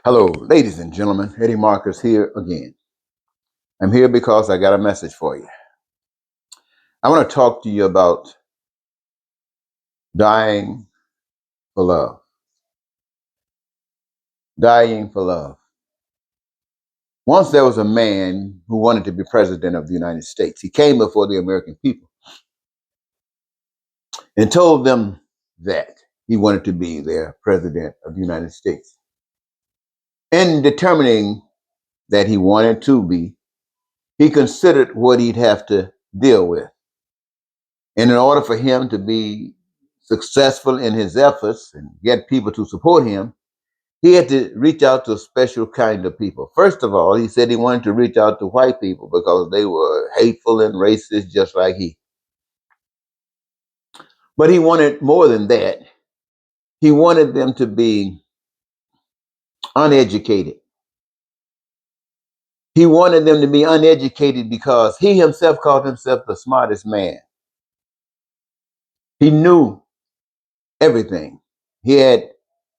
Hello, ladies and gentlemen. Eddie Marcus here again. I'm here because I got a message for you. I want to talk to you about dying for love. Dying for love. Once there was a man who wanted to be president of the United States. He came before the American people and told them that he wanted to be their president of the United States. In determining that he wanted to be, he considered what he'd have to deal with. And in order for him to be successful in his efforts and get people to support him, he had to reach out to a special kind of people. First of all, he said he wanted to reach out to white people because they were hateful and racist just like he. But he wanted more than that. He wanted them to be uneducated. He wanted them to be uneducated because he himself called himself the smartest man. He knew everything. He had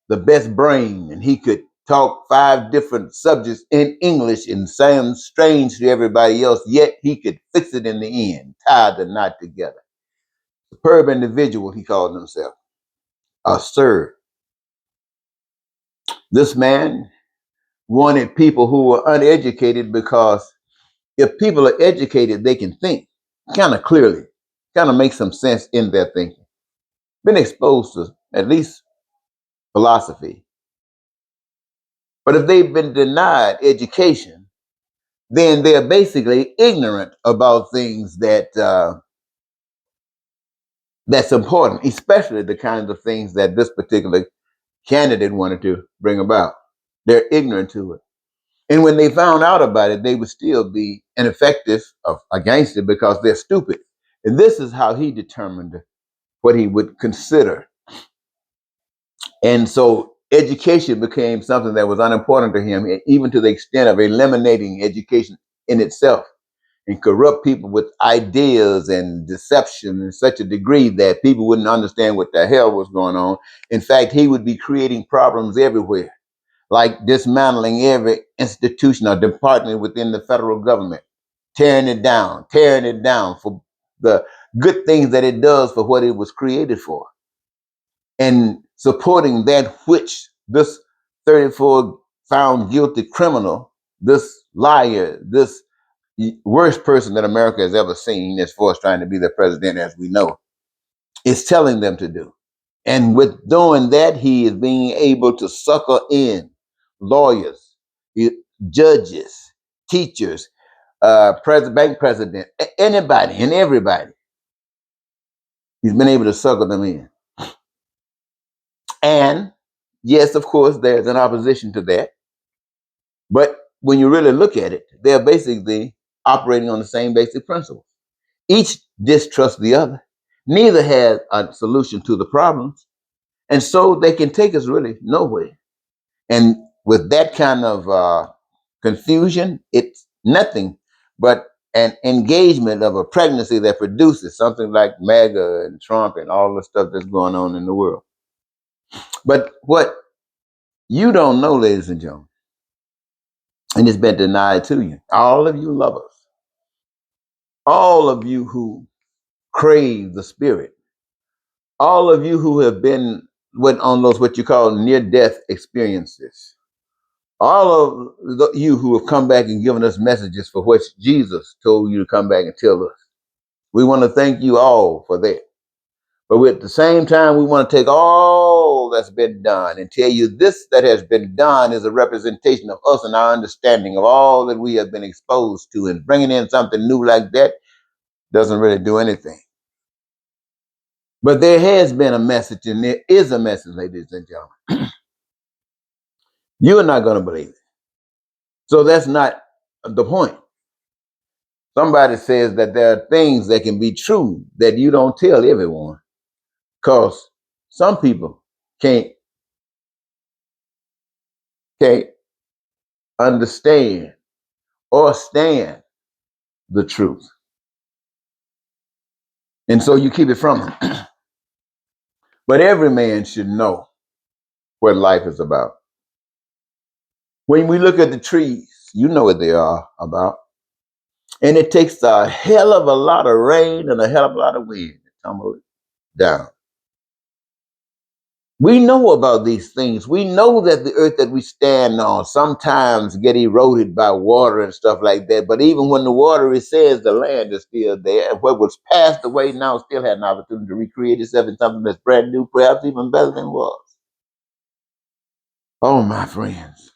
the best brain, and he could talk 5 different subjects in English and sound strange to everybody else, yet he could fix it in the end, tie the knot together. Superb individual, he called himself. Absurd. This man wanted people who were uneducated because if people are educated, they can think kind of clearly, kind of make some sense in their thinking. Been exposed to at least philosophy. But if they've been denied education, then they're basically ignorant about things that's important, especially the kinds of things that this particular candidate wanted to bring about. They're ignorant to it. And when they found out about it, they would still be ineffective against it because they're stupid. And this is how he determined what he would consider. And so education became something that was unimportant to him, even to the extent of eliminating education in itself, and corrupt people with ideas and deception in such a degree that people wouldn't understand what the hell was going on. In fact, he would be creating problems everywhere, like dismantling every institution or department within the federal government, tearing it down for the good things that it does for what it was created for, and supporting that which this 34 found guilty criminal, this liar, this worst person that America has ever seen as far as trying to be the president, as we know, is telling them to do. And with doing that, he is being able to sucker in lawyers, judges, teachers, bank president, anybody and everybody. He's been able to sucker them in. And yes, of course, there's an opposition to that. But when you really look at it, they're basically operating on the same basic principles. Each distrusts the other. Neither has a solution to the problems. And so they can take us really nowhere. And with that kind of confusion, it's nothing but an engagement of a pregnancy that produces something like MAGA and Trump and all the stuff that's going on in the world. But what you don't know, ladies and gentlemen, and it's been denied to you, all of you lovers, all of you who crave the spirit, all of you who have been on those what you call near-death experiences, all of you who have come back and given us messages for which Jesus told you to come back and tell us. We want to thank you all for that. But at the same time, we want to take all that's been done and tell you this that has been done is a representation of us and our understanding of all that we have been exposed to, and bringing in something new like that doesn't really do anything. But there has been a message, and there is a message, ladies and gentlemen. You are not going to believe it. So that's not the point. Somebody says that there are things that can be true that you don't tell everyone, because some people can't understand or stand the truth. And so you keep it from them. But every man should know what life is about. When we look at the trees, you know what they are about. And it takes a hell of a lot of rain and a hell of a lot of wind to tumble it down. We know about these things. We know that the earth that we stand on sometimes get eroded by water and stuff like that. But even when the water receds, the land is still there. And what was passed away now still had an opportunity to recreate itself in something that's brand new, perhaps even better than it was. Oh, my friends.